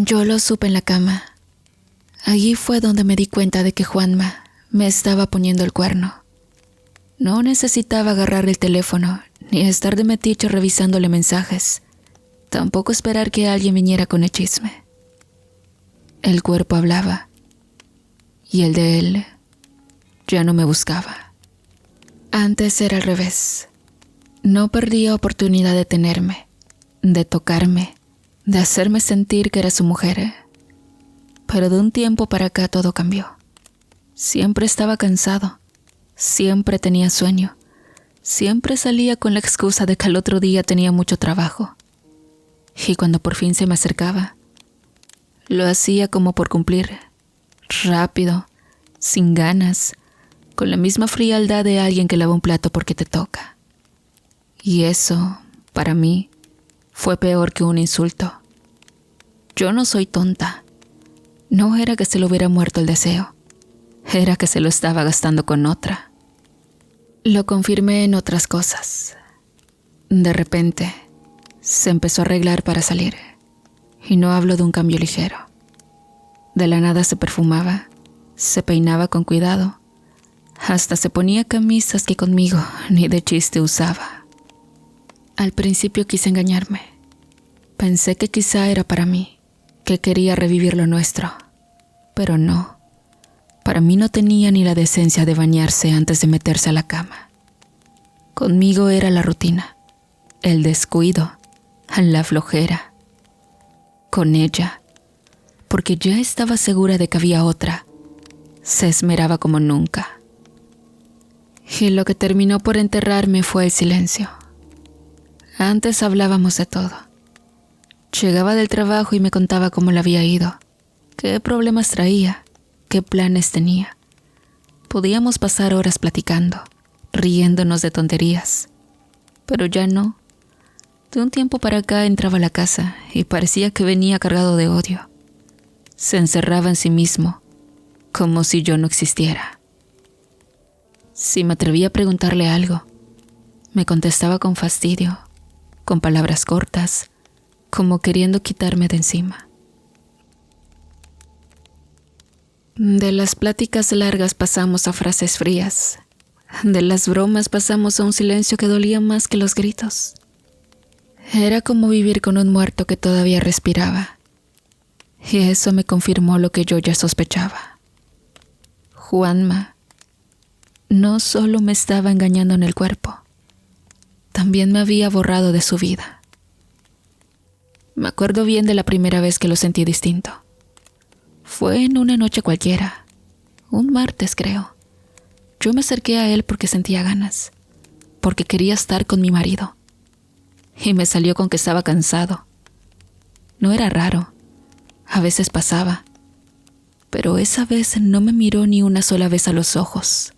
Yo lo supe en la cama. Allí fue donde me di cuenta de que Juanma me estaba poniendo el cuerno. No necesitaba agarrar el teléfono, ni estar de metiche revisándole mensajes. Tampoco esperar que alguien viniera con el chisme. El cuerpo hablaba, y el de él ya no me buscaba. Antes era al revés. No perdía oportunidad de tenerme, de tocarme, de hacerme sentir que era su mujer. Pero de un tiempo para acá todo cambió. Siempre estaba cansado, siempre tenía sueño, siempre salía con la excusa de que al otro día tenía mucho trabajo. Y cuando por fin se me acercaba, lo hacía como por cumplir, rápido, sin ganas, con la misma frialdad de alguien que lava un plato porque te toca. Y eso, para mí, fue peor que un insulto. Yo no soy tonta. No era que se le hubiera muerto el deseo. Era que se lo estaba gastando con otra. Lo confirmé en otras cosas. De repente, se empezó a arreglar para salir. Y no hablo de un cambio ligero. De la nada se perfumaba, se peinaba con cuidado. Hasta se ponía camisas que conmigo ni de chiste usaba. Al principio quise engañarme. Pensé que quizá era para mí, que quería revivir lo nuestro. Pero no. Para mí no tenía ni la decencia de bañarse antes de meterse a la cama. Conmigo era la rutina, el descuido, la flojera. Con ella, porque ya estaba segura de que había otra, se esmeraba como nunca. Y lo que terminó por enterrarme fue el silencio. Antes hablábamos de todo. Llegaba del trabajo y me contaba cómo le había ido, qué problemas traía, qué planes tenía. Podíamos pasar horas platicando, riéndonos de tonterías. Pero ya no. De un tiempo para acá entraba a la casa y parecía que venía cargado de odio. Se encerraba en sí mismo, como si yo no existiera. Si me atrevía a preguntarle algo, me contestaba con fastidio, con palabras cortas, como queriendo quitarme de encima. De las pláticas largas pasamos a frases frías. De las bromas pasamos a un silencio que dolía más que los gritos. Era como vivir con un muerto que todavía respiraba. Y eso me confirmó lo que yo ya sospechaba. Juanma no solo me estaba engañando en el cuerpo, también me había borrado de su vida. Me acuerdo bien de la primera vez que lo sentí distinto. Fue en una noche cualquiera, un martes creo. Yo me acerqué a él porque sentía ganas, porque quería estar con mi marido. Y me salió con que estaba cansado. No era raro, a veces pasaba, pero esa vez no me miró ni una sola vez a los ojos.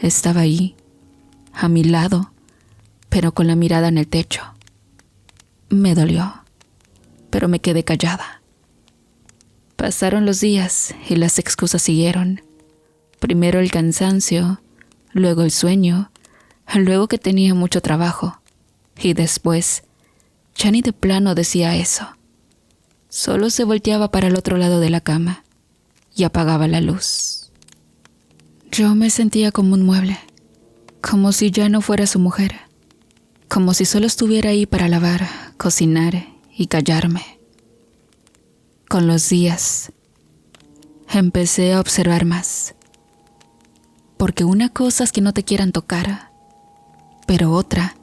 Estaba ahí, a mi lado, pero con la mirada en el techo. Me dolió, pero me quedé callada. Pasaron los días y las excusas siguieron. Primero el cansancio, luego el sueño, luego que tenía mucho trabajo. Y después, ya ni de plano decía eso. Solo se volteaba para el otro lado de la cama y apagaba la luz. Yo me sentía como un mueble, como si ya no fuera su mujer, como si solo estuviera ahí para lavar, cocinar y callarme. Con los días, empecé a observar más. Porque una cosa es que no te quieran tocar, pero otra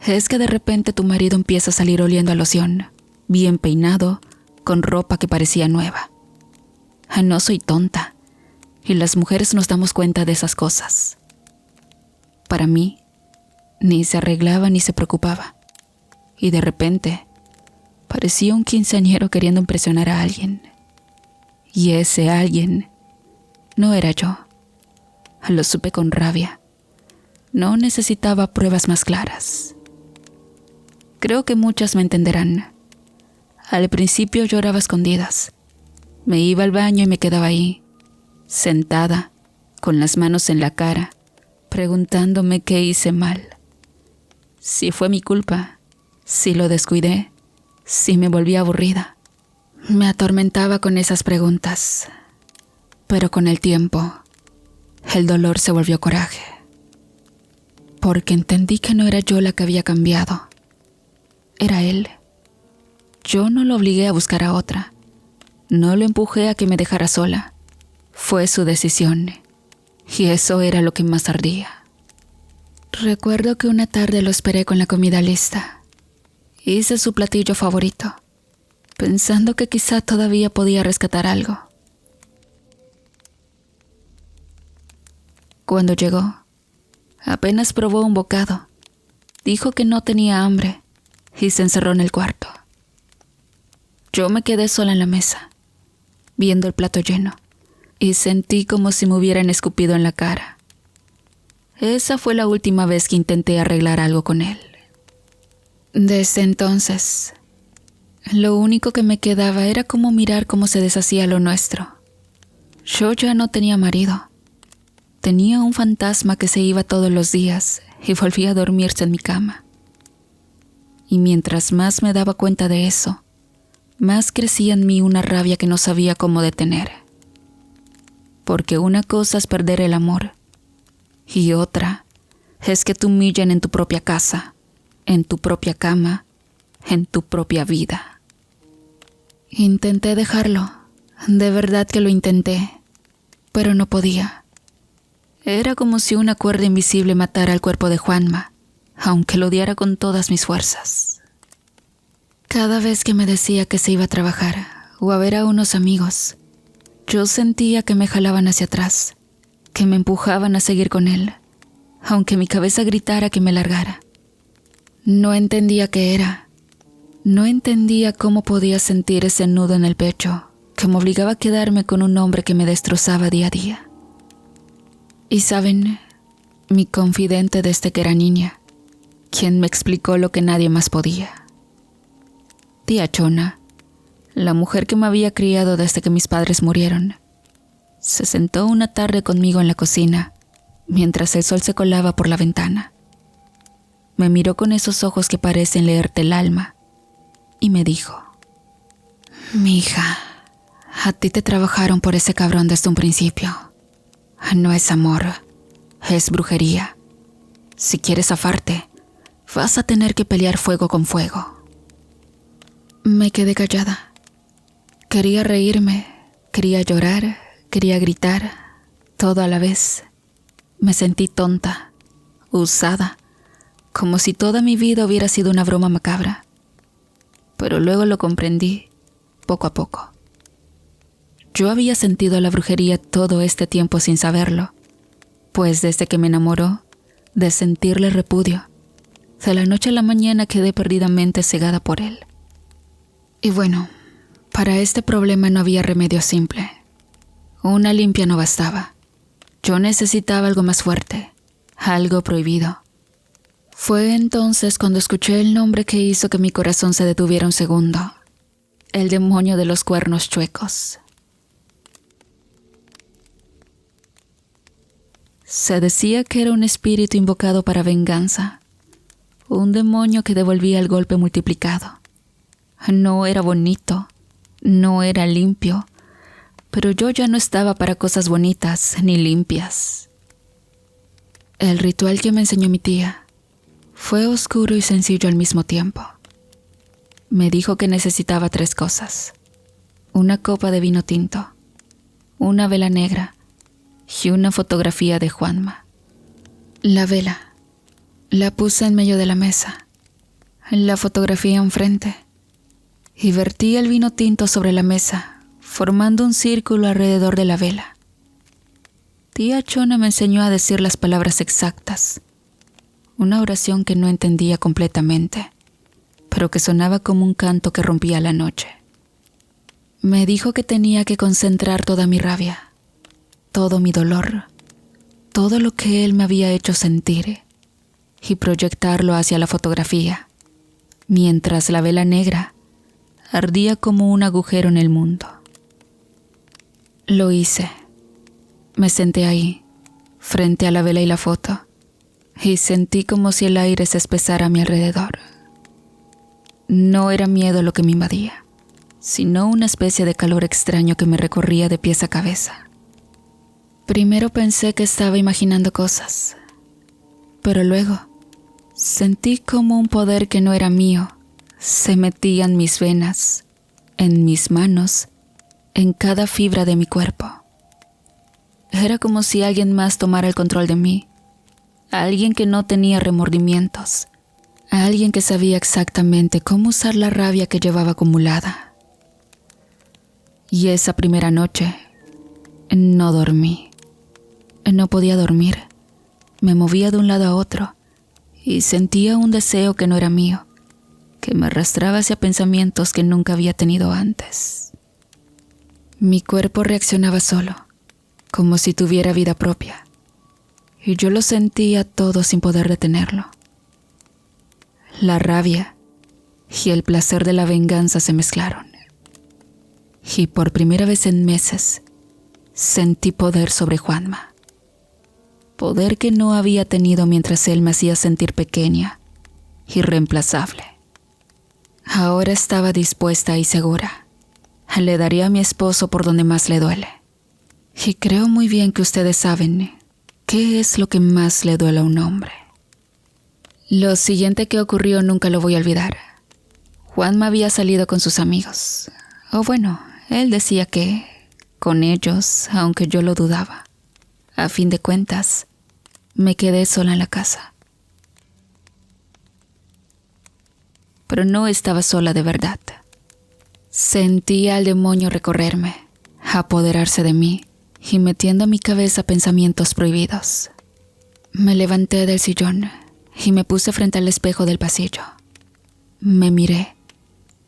es que de repente tu marido empieza a salir oliendo a loción, bien peinado, con ropa que parecía nueva. No soy tonta, y las mujeres nos damos cuenta de esas cosas. Para mí, ni se arreglaba ni se preocupaba, y de repente parecía un quinceañero queriendo impresionar a alguien. Y ese alguien no era yo. Lo supe con rabia. No necesitaba pruebas más claras. Creo que muchas me entenderán. Al principio lloraba a escondidas. Me iba al baño y me quedaba ahí, sentada, con las manos en la cara, preguntándome qué hice mal. Si fue mi culpa, si lo descuidé, si me volví aburrida. Me atormentaba con esas preguntas, pero con el tiempo, el dolor se volvió coraje, porque entendí que no era yo la que había cambiado, era él. Yo no lo obligué a buscar a otra, no lo empujé a que me dejara sola, fue su decisión, y eso era lo que más ardía. Recuerdo que una tarde lo esperé con la comida lista. Hice su platillo favorito, pensando que quizá todavía podía rescatar algo. Cuando llegó, apenas probó un bocado, dijo que no tenía hambre y se encerró en el cuarto. Yo me quedé sola en la mesa, viendo el plato lleno, y sentí como si me hubieran escupido en la cara. Esa fue la última vez que intenté arreglar algo con él. Desde entonces, lo único que me quedaba era como mirar cómo se deshacía lo nuestro. Yo ya no tenía marido. Tenía un fantasma que se iba todos los días y volvía a dormirse en mi cama. Y mientras más me daba cuenta de eso, más crecía en mí una rabia que no sabía cómo detener. Porque una cosa es perder el amor, y otra es que te humillen en tu propia casa, en tu propia cama, en tu propia vida. Intenté dejarlo, de verdad que lo intenté, pero no podía. Era como si una cuerda invisible matara el cuerpo de Juanma, aunque lo odiara con todas mis fuerzas. Cada vez que me decía que se iba a trabajar o a ver a unos amigos, yo sentía que me jalaban hacia atrás, que me empujaban a seguir con él, aunque mi cabeza gritara que me largara. No entendía qué era. No entendía cómo podía sentir ese nudo en el pecho que me obligaba a quedarme con un hombre que me destrozaba día a día. Y saben, mi confidente desde que era niña, quien me explicó lo que nadie más podía. Tía Chona, la mujer que me había criado desde que mis padres murieron, se sentó una tarde conmigo en la cocina, mientras el sol se colaba por la ventana. Me miró con esos ojos que parecen leerte el alma, y me dijo: «Mi hija, a ti te trabajaron por ese cabrón desde un principio. No es amor, es brujería. Si quieres zafarte, vas a tener que pelear fuego con fuego». Me quedé callada. Quería reírme, quería llorar, quería gritar, todo a la vez. Me sentí tonta, usada, como si toda mi vida hubiera sido una broma macabra. Pero luego lo comprendí, poco a poco. Yo había sentido la brujería todo este tiempo sin saberlo, pues desde que me enamoró, de sentirle repudio, de la noche a la mañana quedé perdidamente cegada por él. Y bueno, para este problema no había remedio simple. Una limpia no bastaba. Yo necesitaba algo más fuerte, algo prohibido. Fue entonces cuando escuché el nombre que hizo que mi corazón se detuviera un segundo: el demonio de los cuernos chuecos. Se decía que era un espíritu invocado para venganza, un demonio que devolvía el golpe multiplicado. No era bonito, no era limpio, pero yo ya no estaba para cosas bonitas ni limpias. El ritual que me enseñó mi tía fue oscuro y sencillo al mismo tiempo. Me dijo que necesitaba 3 cosas: una copa de vino tinto, una vela negra y una fotografía de Juanma. La vela la puse en medio de la mesa, la fotografía enfrente, y vertí el vino tinto sobre la mesa, formando un círculo alrededor de la vela. Tía Chona me enseñó a decir las palabras exactas, una oración que no entendía completamente, pero que sonaba como un canto que rompía la noche. Me dijo que tenía que concentrar toda mi rabia, todo mi dolor, todo lo que él me había hecho sentir, y proyectarlo hacia la fotografía, mientras la vela negra ardía como un agujero en el mundo. Lo hice. Me senté ahí, frente a la vela y la foto, y sentí como si el aire se espesara a mi alrededor. No era miedo lo que me invadía, sino una especie de calor extraño que me recorría de pies a cabeza. Primero pensé que estaba imaginando cosas, pero luego sentí como un poder que no era mío se metía en mis venas, en mis manos, en cada fibra de mi cuerpo. Era como si alguien más tomara el control de mí, alguien que no tenía remordimientos, alguien que sabía exactamente cómo usar la rabia que llevaba acumulada. Y esa primera noche no dormí. No podía dormir. Me movía de un lado a otro y sentía un deseo que no era mío, que me arrastraba hacia pensamientos que nunca había tenido antes. Mi cuerpo reaccionaba solo, como si tuviera vida propia, y yo lo sentía todo sin poder detenerlo. La rabia y el placer de la venganza se mezclaron, y por primera vez en meses sentí poder sobre Juanma. Poder que no había tenido mientras él me hacía sentir pequeña, irreemplazable. Ahora estaba dispuesta y segura. Le daría a mi esposo por donde más le duele. Y creo muy bien que ustedes saben qué es lo que más le duele a un hombre. Lo siguiente que ocurrió nunca lo voy a olvidar. Juanma había salido con sus amigos. O bueno, él decía que con ellos, aunque yo lo dudaba. A fin de cuentas, me quedé sola en la casa. Pero no estaba sola de verdad. Sentía al demonio recorrerme, apoderarse de mí y metiendo a mi cabeza pensamientos prohibidos. Me levanté del sillón y me puse frente al espejo del pasillo. Me miré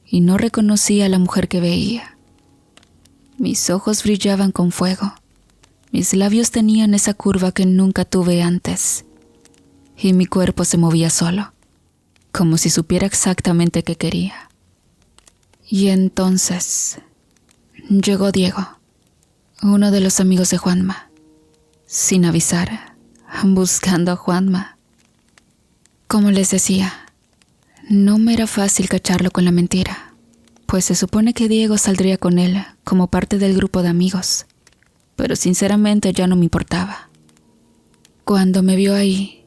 y no reconocí a la mujer que veía. Mis ojos brillaban con fuego. Mis labios tenían esa curva que nunca tuve antes. Y mi cuerpo se movía solo, como si supiera exactamente qué quería. Y entonces llegó Diego, uno de los amigos de Juanma, sin avisar, buscando a Juanma. Como les decía, no me era fácil cacharlo con la mentira, pues se supone que Diego saldría con él como parte del grupo de amigos, pero sinceramente ya no me importaba. Cuando me vio ahí,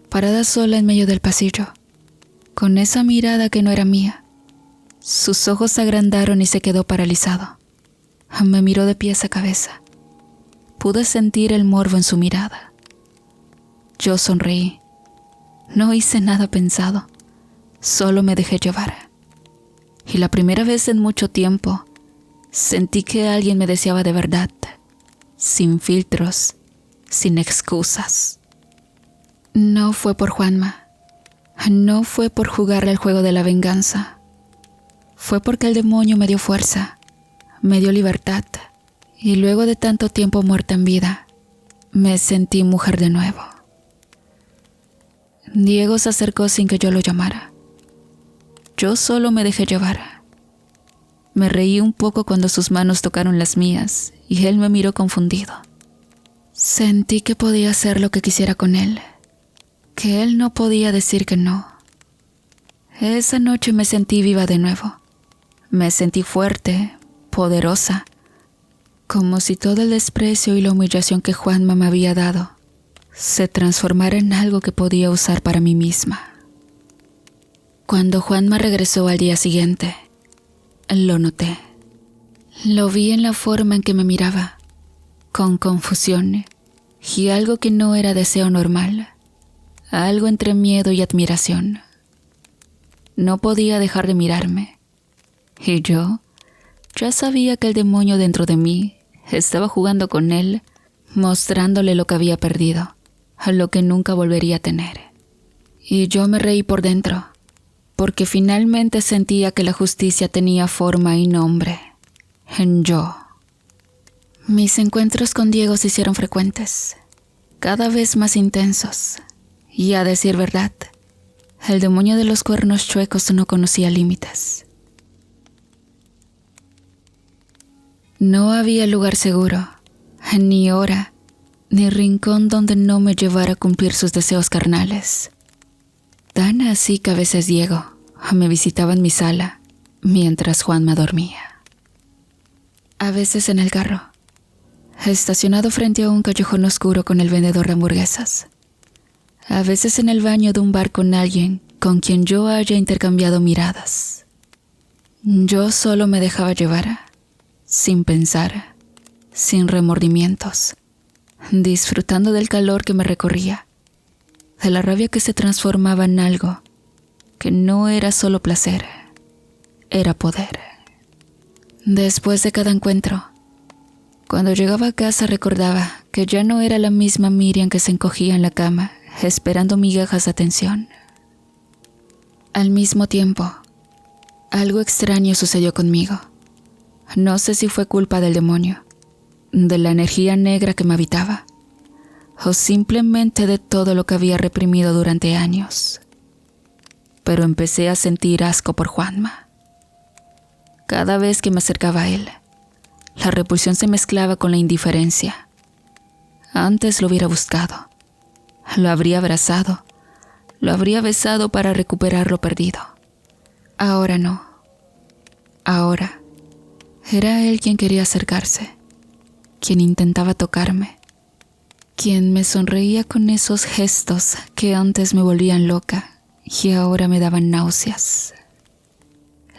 parada sola en medio del pasillo, con esa mirada que no era mía, sus ojos se agrandaron y se quedó paralizado. Me miró de pies a cabeza. Pude sentir el morbo en su mirada. Yo sonreí. No hice nada pensado, solo me dejé llevar. Y la primera vez en mucho tiempo, sentí que alguien me deseaba de verdad, sin filtros, sin excusas. No fue por Juanma, no fue por jugarle al juego de la venganza. Fue porque el demonio me dio fuerza, me dio libertad, y luego de tanto tiempo muerta en vida, me sentí mujer de nuevo. Diego se acercó sin que yo lo llamara. Yo solo me dejé llevar. Me reí un poco cuando sus manos tocaron las mías y él me miró confundido. Sentí que podía hacer lo que quisiera con él, que él no podía decir que no. Esa noche me sentí viva de nuevo. Me sentí fuerte, poderosa, como si todo el desprecio y la humillación que Juanma me había dado se transformara en algo que podía usar para mí misma. Cuando Juanma regresó al día siguiente, lo noté. Lo vi en la forma en que me miraba, con confusión y algo que no era deseo normal, algo entre miedo y admiración. No podía dejar de mirarme, y yo ya sabía que el demonio dentro de mí estaba jugando con él, mostrándole lo que había perdido, a lo que nunca volvería a tener. Y yo me reí por dentro, porque finalmente sentía que la justicia tenía forma y nombre, en yo. Mis encuentros con Diego se hicieron frecuentes, cada vez más intensos, y a decir verdad, el demonio de los cuernos chuecos no conocía límites. No había lugar seguro, ni hora, ni rincón donde no me llevara a cumplir sus deseos carnales. Tan así que a veces Diego me visitaba en mi sala mientras Juanma dormía. A veces en el carro, estacionado frente a un callejón oscuro con el vendedor de hamburguesas. A veces en el baño de un bar con alguien con quien yo haya intercambiado miradas. Yo solo me dejaba llevar, sin pensar, sin remordimientos, disfrutando del calor que me recorría, de la rabia que se transformaba en algo que no era solo placer, era poder. Después de cada encuentro, cuando llegaba a casa recordaba que ya no era la misma Miriam que se encogía en la cama esperando migajas de atención. Al mismo tiempo, algo extraño sucedió conmigo. No sé si fue culpa del demonio, de la energía negra que me habitaba, o simplemente de todo lo que había reprimido durante años. Pero empecé a sentir asco por Juanma. Cada vez que me acercaba a él, la repulsión se mezclaba con la indiferencia. Antes lo hubiera buscado, lo habría abrazado, lo habría besado para recuperar lo perdido. Ahora no. Ahora era él quien quería acercarse, quien intentaba tocarme, quien me sonreía con esos gestos que antes me volvían loca y ahora me daban náuseas.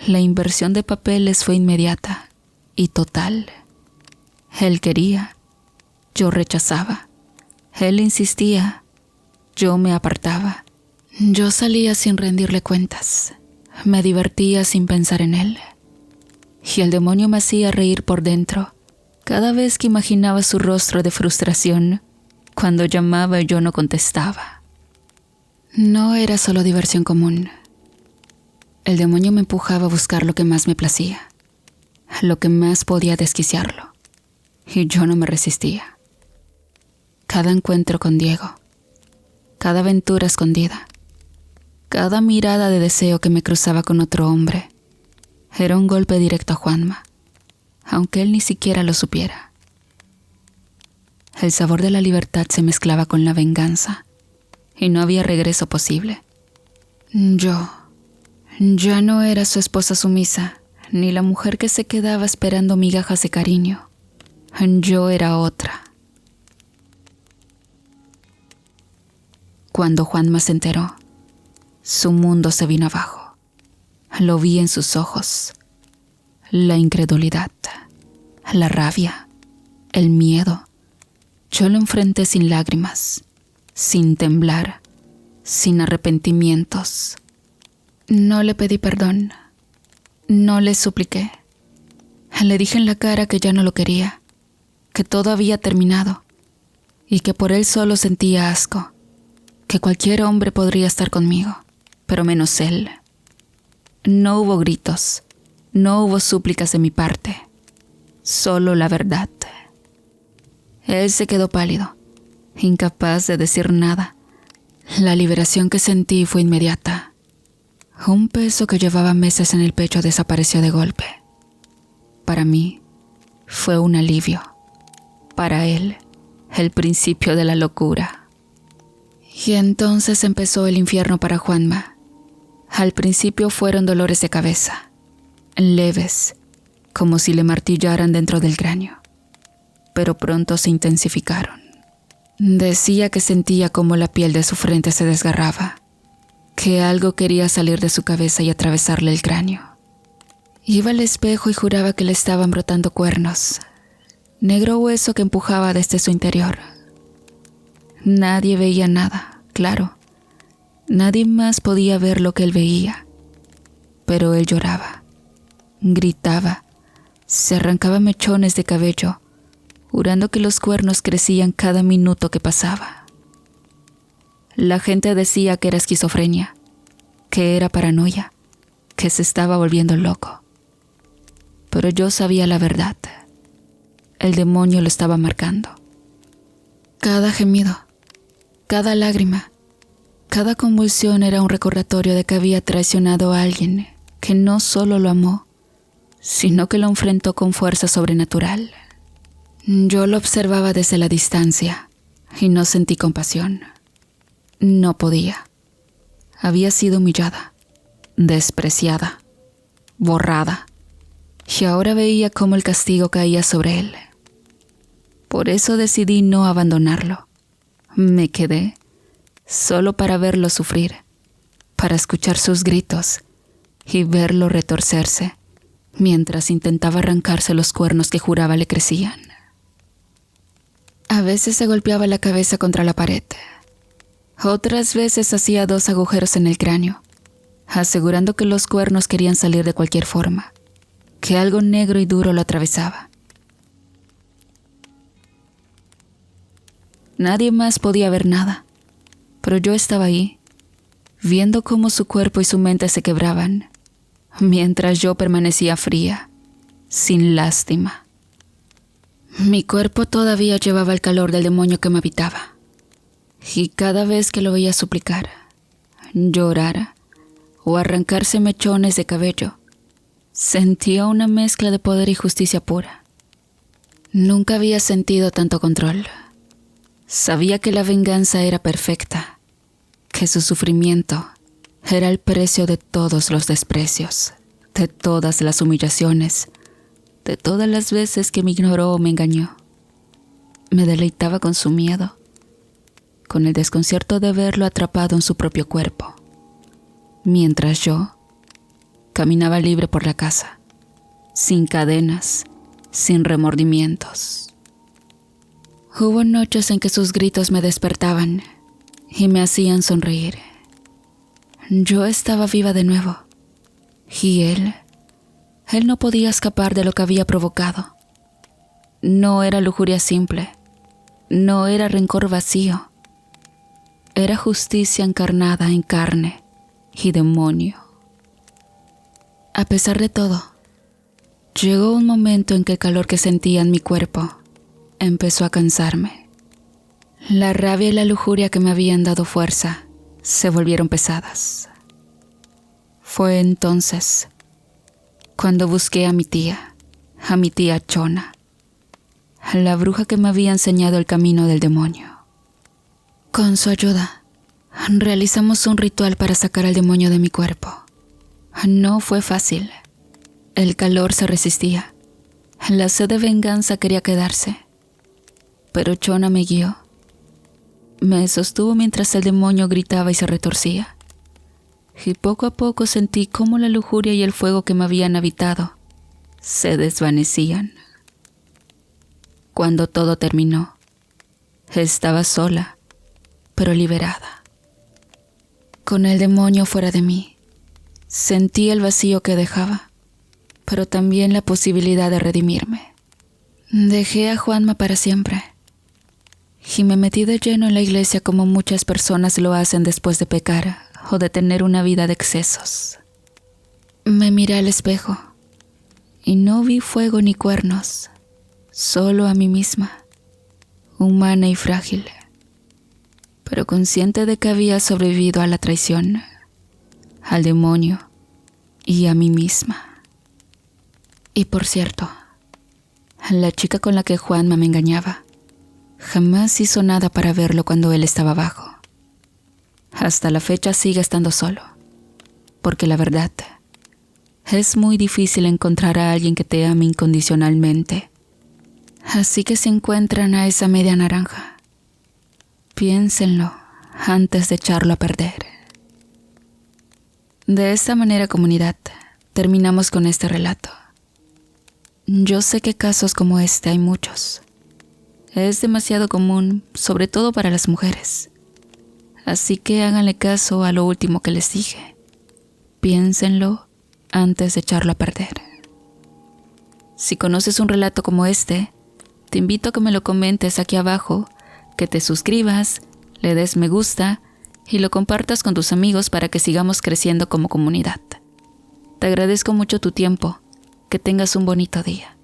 La inversión de papeles fue inmediata y total. Él quería, yo rechazaba. Él insistía, yo me apartaba. Yo salía sin rendirle cuentas. Me divertía sin pensar en él. Y el demonio me hacía reír por dentro cada vez que imaginaba su rostro de frustración cuando llamaba y yo no contestaba. No era solo diversión común. El demonio me empujaba a buscar lo que más me placía, lo que más podía desquiciarlo, y yo no me resistía. Cada encuentro con Diego, cada aventura escondida, cada mirada de deseo que me cruzaba con otro hombre, era un golpe directo a Juanma, aunque él ni siquiera lo supiera. El sabor de la libertad se mezclaba con la venganza, y no había regreso posible. Yo ya no era su esposa sumisa, ni la mujer que se quedaba esperando migajas de cariño. Yo era otra. Cuando Juanma se enteró, su mundo se vino abajo. Lo vi en sus ojos. La incredulidad, la rabia, el miedo. Yo lo enfrenté sin lágrimas, sin temblar, sin arrepentimientos. No le pedí perdón, no le supliqué. Le dije en la cara que ya no lo quería, que todo había terminado y que por él solo sentía asco, que cualquier hombre podría estar conmigo, pero menos él. No hubo gritos, no hubo súplicas de mi parte, solo la verdad. Él se quedó pálido, incapaz de decir nada. La liberación que sentí fue inmediata. Un peso que llevaba meses en el pecho desapareció de golpe. Para mí, fue un alivio. Para él, el principio de la locura. Y entonces empezó el infierno para Juanma. Al principio fueron dolores de cabeza, leves, como si le martillaran dentro del cráneo, pero pronto se intensificaron. Decía que sentía como la piel de su frente se desgarraba, que algo quería salir de su cabeza y atravesarle el cráneo. Iba al espejo y juraba que le estaban brotando cuernos, negro hueso que empujaba desde su interior. Nadie veía nada, claro. Nadie más podía ver lo que él veía. Pero él lloraba, gritaba, se arrancaba mechones de cabello, jurando que los cuernos crecían cada minuto que pasaba. La gente decía que era esquizofrenia, que era paranoia, que se estaba volviendo loco. Pero yo sabía la verdad. El demonio lo estaba marcando. Cada gemido, cada lágrima, cada convulsión era un recordatorio de que había traicionado a alguien que no solo lo amó, sino que lo enfrentó con fuerza sobrenatural. Yo lo observaba desde la distancia y no sentí compasión. No podía. Había sido humillada, despreciada, borrada, y ahora veía cómo el castigo caía sobre él. Por eso decidí no abandonarlo. Me quedé solo para verlo sufrir, para escuchar sus gritos y verlo retorcerse mientras intentaba arrancarse los cuernos que juraba le crecían. A veces se golpeaba la cabeza contra la pared. Otras veces hacía 2 agujeros en el cráneo, asegurando que los cuernos querían salir de cualquier forma, que algo negro y duro lo atravesaba. Nadie más podía ver nada, pero yo estaba ahí, viendo cómo su cuerpo y su mente se quebraban, mientras yo permanecía fría, sin lástima. Mi cuerpo todavía llevaba el calor del demonio que me habitaba, y cada vez que lo veía suplicar, llorar o arrancarse mechones de cabello, sentía una mezcla de poder y justicia pura. Nunca había sentido tanto control. Sabía que la venganza era perfecta, que su sufrimiento era el precio de todos los desprecios, de todas las humillaciones, de todas las veces que me ignoró o me engañó. Me deleitaba con su miedo, con el desconcierto de verlo atrapado en su propio cuerpo, mientras yo caminaba libre por la casa, sin cadenas, sin remordimientos. Hubo noches en que sus gritos me despertaban y me hacían sonreír. Yo estaba viva de nuevo, y él no podía escapar de lo que había provocado. No era lujuria simple, no era rencor vacío, era justicia encarnada en carne y demonio. A pesar de todo, llegó un momento en que el calor que sentía en mi cuerpo empezó a cansarme. La rabia y la lujuria que me habían dado fuerza se volvieron pesadas. Fue entonces cuando busqué a mi tía Chona, la bruja que me había enseñado el camino del demonio. Con su ayuda, realizamos un ritual para sacar al demonio de mi cuerpo. No fue fácil. El calor se resistía. La sed de venganza quería quedarse. Pero Chona me guió. Me sostuvo mientras el demonio gritaba y se retorcía. Y poco a poco sentí cómo la lujuria y el fuego que me habían habitado se desvanecían. Cuando todo terminó, estaba sola, pero liberada. Con el demonio fuera de mí, sentí el vacío que dejaba, pero también la posibilidad de redimirme. Dejé a Juanma para siempre. Y me metí de lleno en la iglesia como muchas personas lo hacen después de pecar o de tener una vida de excesos. Me miré al espejo y no vi fuego ni cuernos, solo a mí misma, humana y frágil, pero consciente de que había sobrevivido a la traición, al demonio y a mí misma. Y por cierto, la chica con la que Juanma me engañaba jamás hizo nada para verlo cuando él estaba abajo. Hasta la fecha sigue estando solo, porque la verdad, es muy difícil encontrar a alguien que te ame incondicionalmente. Así que si encuentran a esa media naranja, piénsenlo antes de echarlo a perder. De esta manera, comunidad, terminamos con este relato. Yo sé que casos como este hay muchos. Es demasiado común, sobre todo para las mujeres. Así que háganle caso a lo último que les dije. Piénsenlo antes de echarlo a perder. Si conoces un relato como este, te invito a que me lo comentes aquí abajo, que te suscribas, le des me gusta y lo compartas con tus amigos para que sigamos creciendo como comunidad. Te agradezco mucho tu tiempo. Que tengas un bonito día.